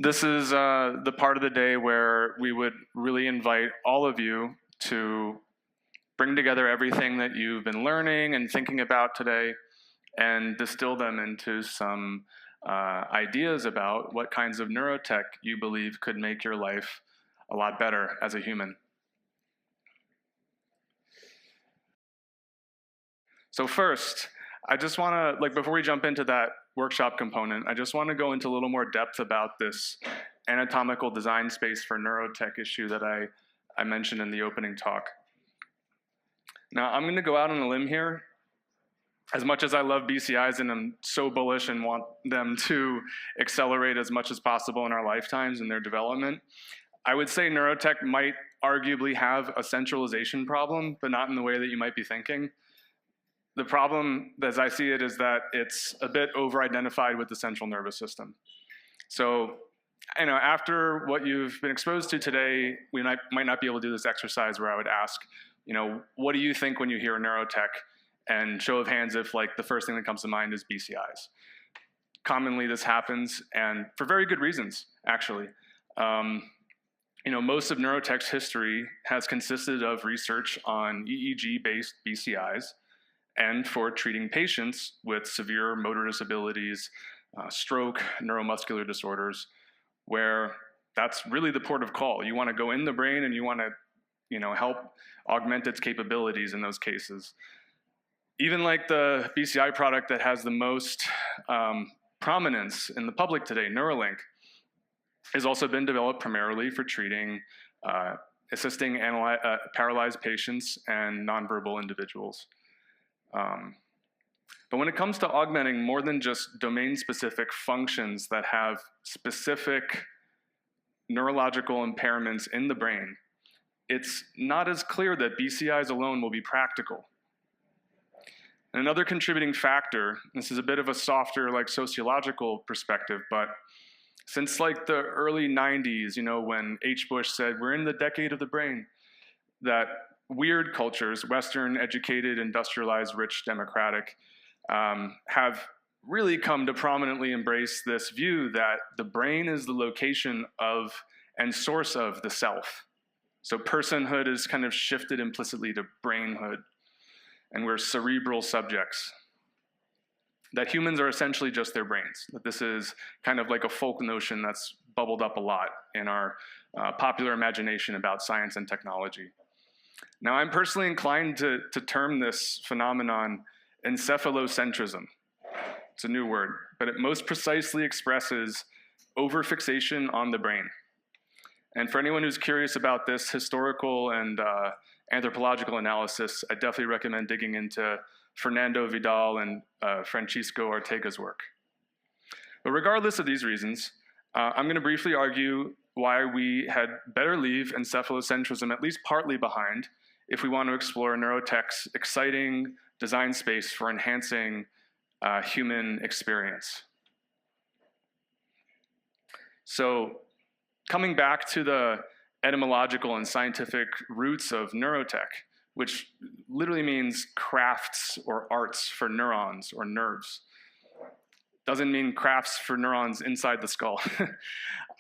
This is the part of the day where we would really invite all of you to bring together everything that you've been learning and thinking about today and distill them into some ideas about what kinds of neurotech you believe could make your life a lot better as a human. So first, I just want to, before we jump into that workshop component, I just want to go into a little more depth about this anatomical design space for neurotech issue that I mentioned in the opening talk. Now, I'm going to go out on a limb here. As much as I love BCIs and I'm so bullish and want them to accelerate as much as possible in our lifetimes in their development, I would say neurotech might arguably have a centralization problem, but not in the way that you might be thinking. The problem, as I see it, is that it's a bit over-identified with the central nervous system. So, after what you've been exposed to today, we might not be able to do this exercise where I would ask, what do you think when you hear neurotech? And show of hands if the first thing that comes to mind is BCIs. Commonly this happens, and for very good reasons, actually. Most of neurotech's history has consisted of research on EEG-based BCIs and for treating patients with severe motor disabilities, stroke, neuromuscular disorders, where that's really the port of call. You want to go in the brain and you want to, help augment its capabilities in those cases. Even the BCI product that has the most prominence in the public today, Neurolink, has also been developed primarily for treating, assisting paralyzed patients and nonverbal individuals. But when it comes to augmenting more than just domain-specific functions that have specific neurological impairments in the brain, it's not as clear that BCIs alone will be practical. And another contributing factor, this is a bit of a softer sociological perspective, but since the early 90s, when H. Bush said, we're in the decade of the brain, that weird cultures, Western, educated, industrialized, rich, democratic, have really come to prominently embrace this view that the brain is the location of and source of the self. So personhood is kind of shifted implicitly to brainhood, and we're cerebral subjects. That humans are essentially just their brains. That this is kind of like a folk notion that's bubbled up a lot in our popular imagination about science and technology. Now, I'm personally inclined to term this phenomenon encephalocentrism. It's a new word, but it most precisely expresses overfixation on the brain. And for anyone who's curious about this historical and anthropological analysis, I definitely recommend digging into Fernando Vidal and Francisco Ortega's work. But regardless of these reasons, I'm going to briefly argue why we had better leave encephalocentrism at least partly behind if we want to explore neurotech's exciting design space for enhancing human experience. So coming back to the etymological and scientific roots of neurotech, which literally means crafts or arts for neurons or nerves. Doesn't mean crafts for neurons inside the skull.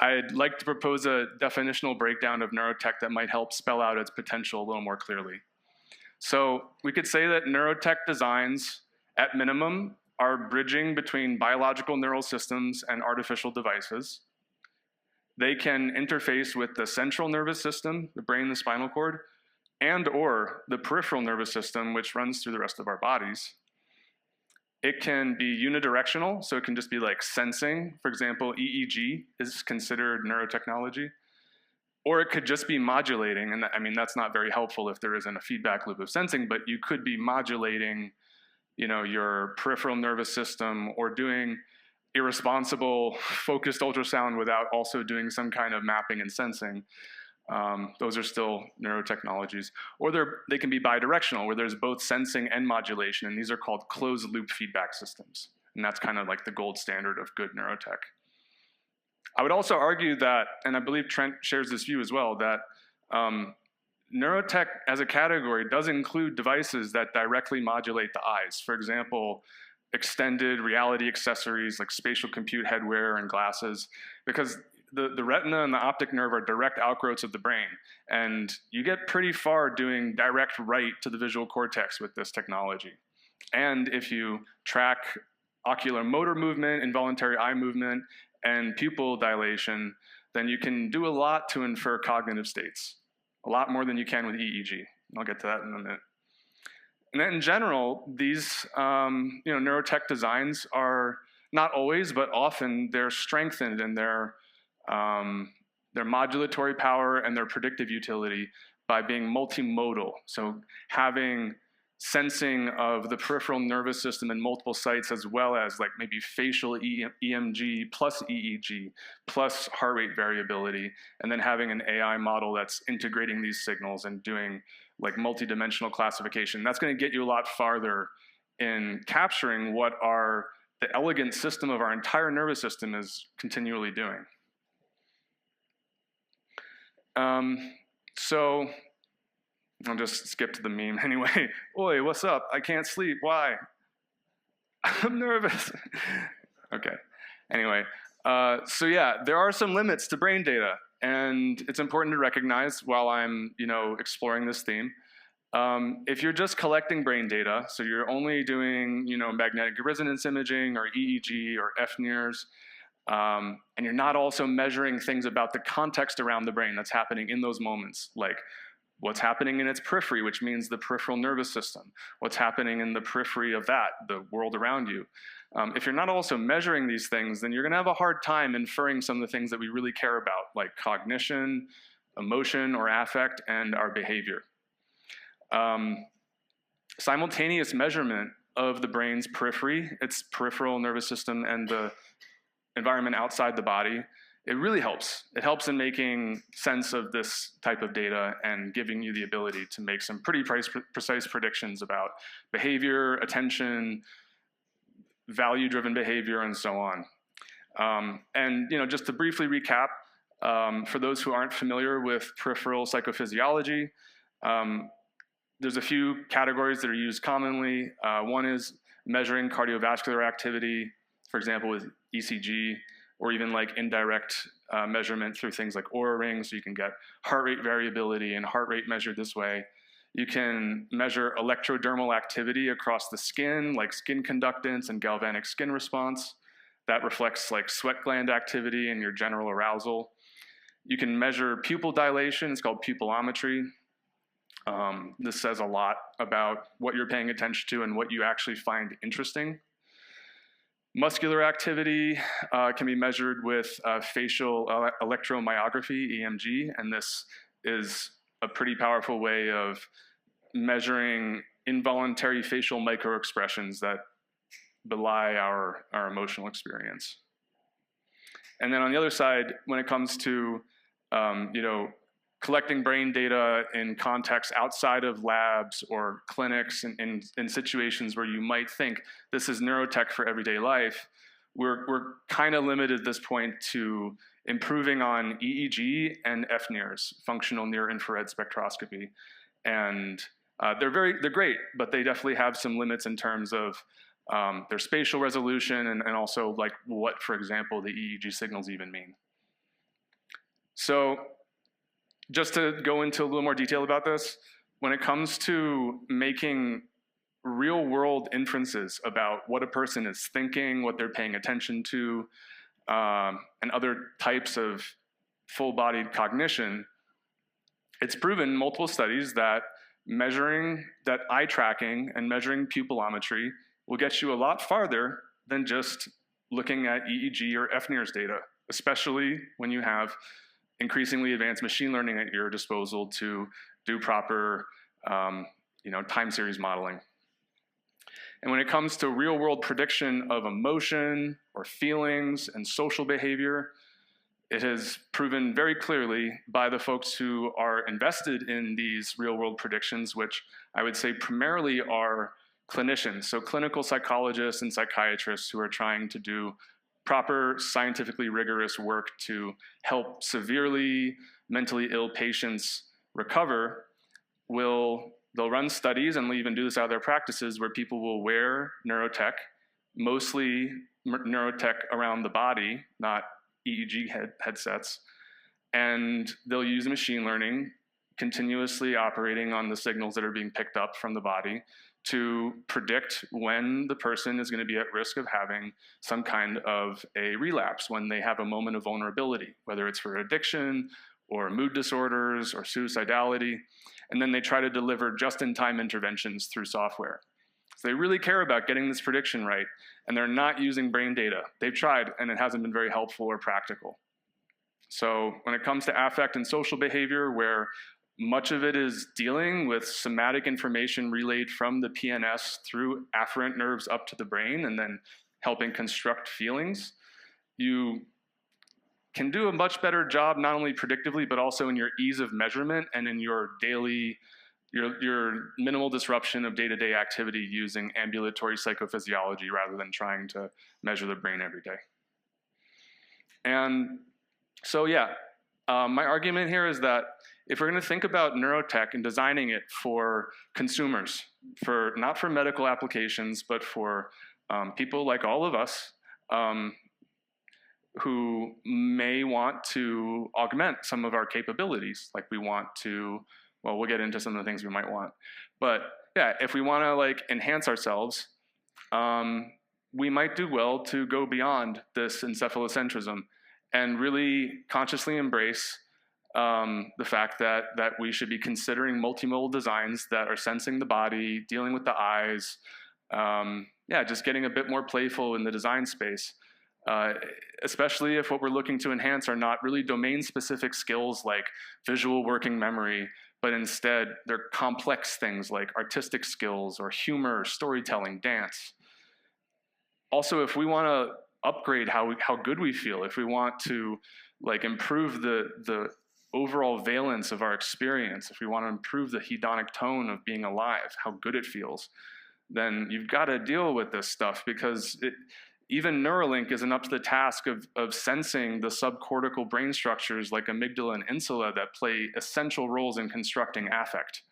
I'd like to propose a definitional breakdown of neurotech that might help spell out its potential a little more clearly. So we could say that neurotech designs, at minimum, are bridging between biological neural systems and artificial devices. They can interface with the central nervous system, the brain, the spinal cord, and or the peripheral nervous system, which runs through the rest of our bodies. It can be unidirectional, so it can just be sensing. For example, EEG is considered neurotechnology. Or it could just be modulating, and that's not very helpful if there isn't a feedback loop of sensing, but you could be modulating your peripheral nervous system or doing irresponsible focused ultrasound without also doing some kind of mapping and sensing. Those are still neurotechnologies. Or they can be bidirectional, where there's both sensing and modulation, and these are called closed loop feedback systems. And that's kind of the gold standard of good neurotech. I would also argue that, and I believe Trent shares this view as well, that neurotech as a category does include devices that directly modulate the eyes. For example, extended reality accessories like spatial compute headwear and glasses, because the retina and the optic nerve are direct outgrowths of the brain. And you get pretty far doing direct write to the visual cortex with this technology. And if you track ocular motor movement, involuntary eye movement, and pupil dilation, then you can do a lot to infer cognitive states, a lot more than you can with EEG. I'll get to that in a minute. And then in general, these neurotech designs are not always, but often they're strengthened in their modulatory power and their predictive utility by being multimodal. So having sensing of the peripheral nervous system in multiple sites, as well as like maybe facial EMG plus EEG plus heart rate variability, and then having an AI model that's integrating these signals and doing like multidimensional classification. That's going to get you a lot farther in capturing what the elegant system of our entire nervous system is continually doing. So I'll just skip to the meme anyway. Oi, what's up? I can't sleep. Why? I'm nervous. Okay. Anyway, so yeah, there are some limits to brain data, and it's important to recognize while I'm, exploring this theme. If you're just collecting brain data, so you're only doing, magnetic resonance imaging or EEG or FNIRS, and you're not also measuring things about the context around the brain that's happening in those moments, like what's happening in its periphery, which means the peripheral nervous system, what's happening in the periphery of that, the world around you. If you're not also measuring these things, then you're gonna have a hard time inferring some of the things that we really care about, like cognition, emotion or affect, and our behavior. Simultaneous measurement of the brain's periphery, its peripheral nervous system, and the environment outside the body, it really helps. It helps in making sense of this type of data and giving you the ability to make some pretty precise predictions about behavior, attention, value-driven behavior, and so on. And just to briefly recap, for those who aren't familiar with peripheral psychophysiology, there's a few categories that are used commonly. One is measuring cardiovascular activity, for example, with ECG, or even like indirect measurement through things like Oura rings, so you can get heart rate variability and heart rate measured this way. You can measure electrodermal activity across the skin, like skin conductance and galvanic skin response. That reflects like sweat gland activity and your general arousal. You can measure pupil dilation, it's called pupillometry. This says a lot about what you're paying attention to and what you actually find interesting. Muscular activity can be measured with facial electromyography, EMG, and this is a pretty powerful way of measuring involuntary facial microexpressions that belie our emotional experience. And then on the other side, when it comes to collecting brain data in contexts outside of labs or clinics in situations where you might think this is neurotech for everyday life, we're kind of limited at this point to improving on EEG and FNIRS, functional near-infrared spectroscopy. And they're great, but they definitely have some limits in terms of their spatial resolution and also like what, for example, the EEG signals even mean. So just to go into a little more detail about this, when it comes to making real world inferences about what a person is thinking, what they're paying attention to, and other types of full-bodied cognition, it's proven in multiple studies that eye tracking and measuring pupillometry will get you a lot farther than just looking at EEG or FNIRS data, especially when you have increasingly advanced machine learning at your disposal to do proper time series modeling. And when it comes to real world prediction of emotion or feelings and social behavior, it has proven very clearly by the folks who are invested in these real world predictions, which I would say primarily are clinicians, so clinical psychologists and psychiatrists who are trying to do proper scientifically rigorous work to help severely mentally ill patients recover. They'll run studies, and they'll even do this out of their practices, where people will wear neurotech, mostly neurotech around the body, not EEG headsets, and they'll use machine learning, continuously operating on the signals that are being picked up from the body to predict when the person is going to be at risk of having some kind of a relapse, when they have a moment of vulnerability, whether it's for addiction or mood disorders or suicidality. And then they try to deliver just-in-time interventions through software. So they really care about getting this prediction right, and they're not using brain data. They've tried, and it hasn't been very helpful or practical. So when it comes to affect and social behavior, where much of it is dealing with somatic information relayed from the PNS through afferent nerves up to the brain and then helping construct feelings, you can do a much better job not only predictively, but also in your ease of measurement and in your daily, your minimal disruption of day-to-day activity using ambulatory psychophysiology rather than trying to measure the brain every day. And so yeah, my argument here is that if we're going to think about neurotech and designing it for consumers, not for medical applications, but for people like all of us who may want to augment some of our capabilities, like we want to, well, we'll get into some of the things we might want. But yeah, if we want to like enhance ourselves, we might do well to go beyond this encephalocentrism and really consciously embrace the fact that we should be considering multimodal designs that are sensing the body, dealing with the eyes, yeah, just getting a bit more playful in the design space, especially if what we're looking to enhance are not really domain-specific skills like visual working memory, but instead they're complex things like artistic skills or humor, storytelling, dance. Also, if we want to upgrade how good we feel, if we want to like improve the overall valence of our experience, if we want to improve the hedonic tone of being alive, how good it feels, then you've got to deal with this stuff, because even Neuralink isn't up to the task of sensing the subcortical brain structures like amygdala and insula that play essential roles in constructing affect.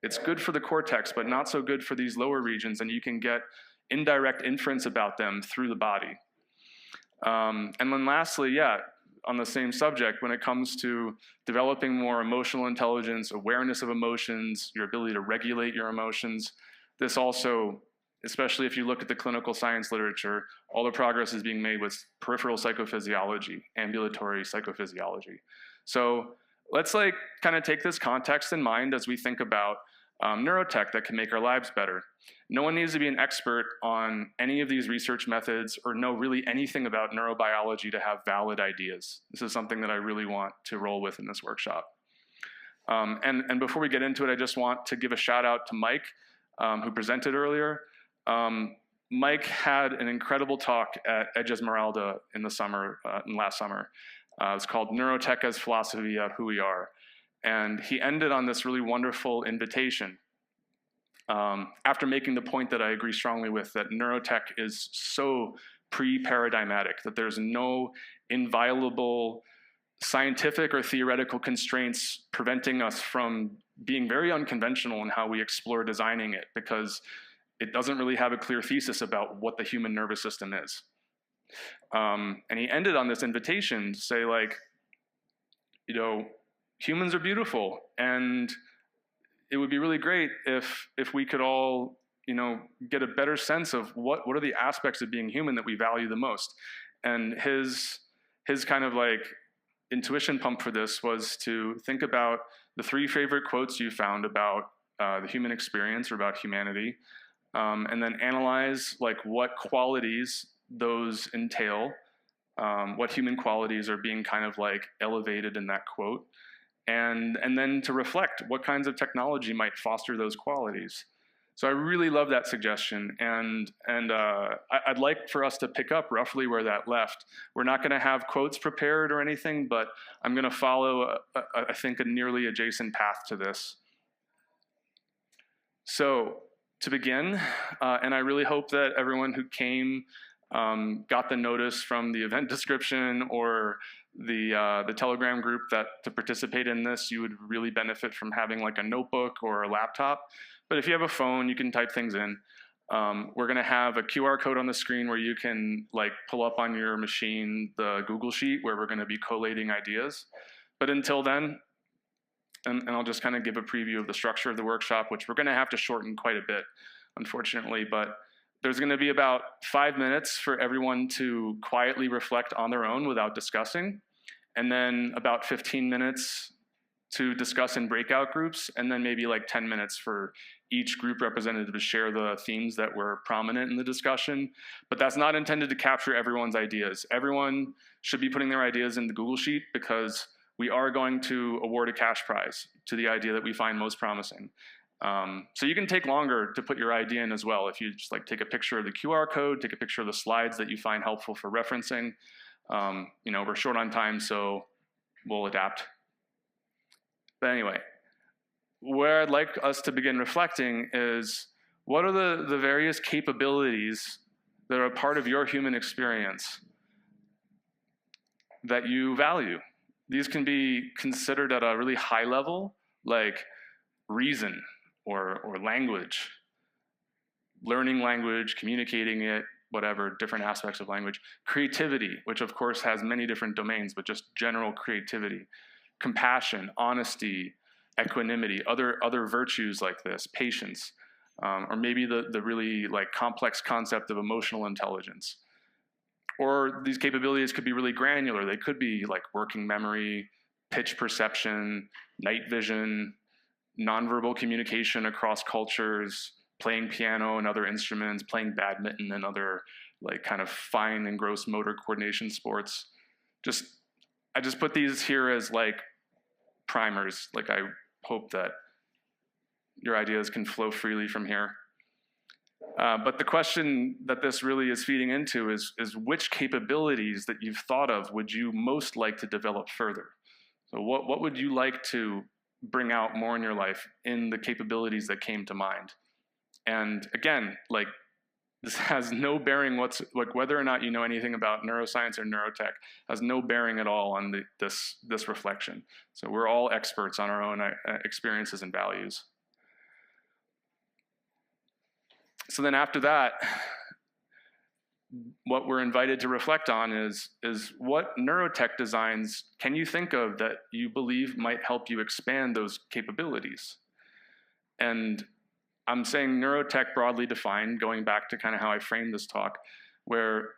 It's good for the cortex, but not so good for these lower regions, and you can get indirect inference about them through the body. And then lastly, yeah, on the same subject, when it comes to developing more emotional intelligence, awareness of emotions, your ability to regulate your emotions, this also, especially if you look at the clinical science literature, all the progress is being made with peripheral psychophysiology, ambulatory psychophysiology. So let's like kind of take this context in mind as we think about neurotech that can make our lives better. No one needs to be an expert on any of these research methods or know really anything about neurobiology to have valid ideas. This is something that I really want to roll with in this workshop. And before we get into it, I just want to give a shout out to Mike, who presented earlier. Mike had an incredible talk at Edge Esmeralda in the summer, last summer. It was called Neurotech as Philosophy of Who We Are. And he ended on this really wonderful invitation after making the point that I agree strongly with, that neurotech is so pre-paradigmatic, that there's no inviolable scientific or theoretical constraints preventing us from being very unconventional in how we explore designing it, because it doesn't really have a clear thesis about what the human nervous system is. And he ended on this invitation to say, like, you know, humans are beautiful, and it would be really great if we could all, you know, get a better sense of what are the aspects of being human that we value the most. And his kind of like intuition pump for this was to think about the 3 favorite quotes you found about the human experience or about humanity, and then analyze like what qualities those entail, what human qualities are being kind of like elevated in that quote. And then to reflect what kinds of technology might foster those qualities. So I really love that suggestion, and I'd like for us to pick up roughly where that left. We're not going to have quotes prepared or anything, but I'm going to follow, I think, a nearly adjacent path to this. So to begin, and I really hope that everyone who came got the notice from the event description or the Telegram group that to participate in this, you would really benefit from having like a notebook or a laptop. But if you have a phone, you can type things in. We're going to have a QR code on the screen where you can like pull up on your machine the Google Sheet where we're going to be collating ideas. But until then, and I'll just kind of give a preview of the structure of the workshop, which we're going to have to shorten quite a bit, unfortunately. But there's going to be about 5 minutes for everyone to quietly reflect on their own without discussing, and then about 15 minutes to discuss in breakout groups, and then maybe like 10 minutes for each group representative to share the themes that were prominent in the discussion. But that's not intended to capture everyone's ideas. Everyone should be putting their ideas in the Google Sheet because we are going to award a cash prize to the idea that we find most promising. So you can take longer to put your idea in as well. If you just like take a picture of the QR code, take a picture of the slides that you find helpful for referencing. We're short on time, so we'll adapt. But anyway, where I'd like us to begin reflecting is what are the various capabilities that are a part of your human experience that you value? These can be considered at a really high level, like reason or language, learning language, communicating it, whatever, different aspects of language. Creativity, which of course has many different domains, but just general creativity. Compassion, honesty, equanimity, other virtues like this, patience, or maybe the really like complex concept of emotional intelligence. Or these capabilities could be really granular. They could be like working memory, pitch perception, night vision, nonverbal communication across cultures, playing piano and other instruments, playing badminton and other like kind of fine and gross motor coordination sports. I just put these here as like primers. Like I hope that your ideas can flow freely from here. But the question that this really is feeding into is which capabilities that you've thought of would you most like to develop further? So what would you like to bring out more in your life in the capabilities that came to mind? And again, like this has no bearing whether or not you know anything about neuroscience or neurotech has no bearing at all on this reflection. So we're all experts on our own experiences and values. So then after that, what we're invited to reflect on is what neurotech designs can you think of that you believe might help you expand those capabilities? And I'm saying neurotech broadly defined, going back to kind of how I framed this talk, where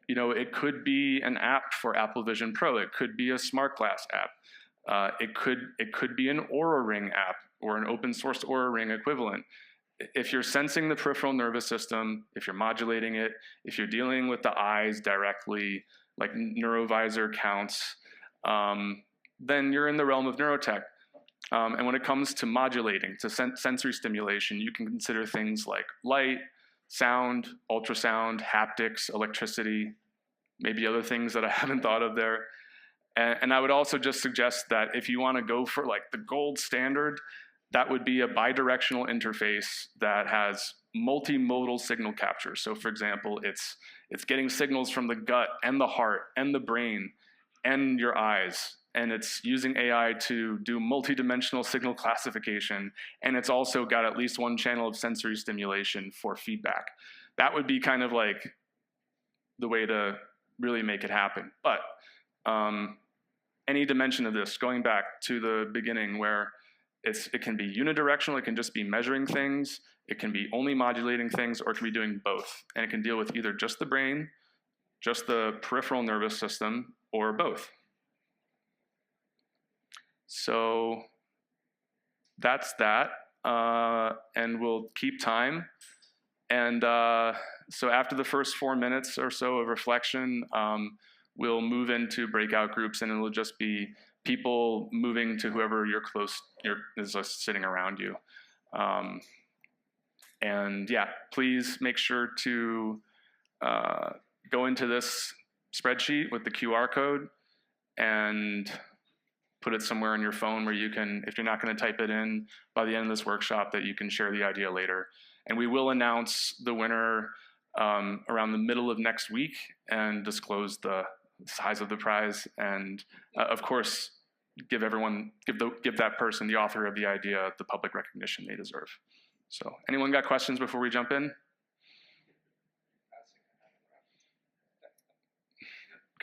it could be an app for Apple Vision Pro, it could be a smart glass app, it could be an Oura Ring app or an open source Oura Ring equivalent. If you're sensing the peripheral nervous system, if you're modulating it, if you're dealing with the eyes directly, like neurovisor counts, then you're in the realm of neurotech. And when it comes to modulating, to sensory stimulation, you can consider things like light, sound, ultrasound, haptics, electricity, maybe other things that I haven't thought of there. And I would also just suggest that if you want to go for like the gold standard, that would be a bidirectional interface that has multimodal signal capture. So for example, it's getting signals from the gut and the heart and the brain and your eyes. And it's using AI to do multidimensional signal classification. And it's also got at least one channel of sensory stimulation for feedback. That would be kind of like the way to really make it happen. But any dimension of this, going back to the beginning where it can be unidirectional, it can just be measuring things, it can be only modulating things, or it can be doing both. And it can deal with either just the brain, just the peripheral nervous system, or both. So that's that, and we'll keep time. And so after the first 4 minutes or so of reflection, we'll move into breakout groups, and it'll just be people moving to whoever is sitting around you. And yeah, please make sure to go into this spreadsheet with the QR code and put it somewhere on your phone where you can, if you're not going to type it in by the end of this workshop, that you can share the idea later. And we will announce the winner around the middle of next week and disclose the size of the prize. And of course, give that person, the author of the idea, the public recognition they deserve. So anyone got questions before we jump in?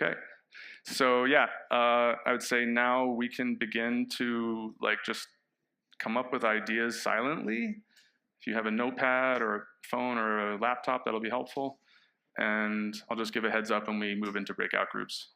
Okay. So yeah, I would say now we can begin to like just come up with ideas silently. If you have a notepad or a phone or a laptop, that'll be helpful. And I'll just give a heads up when we move into breakout groups.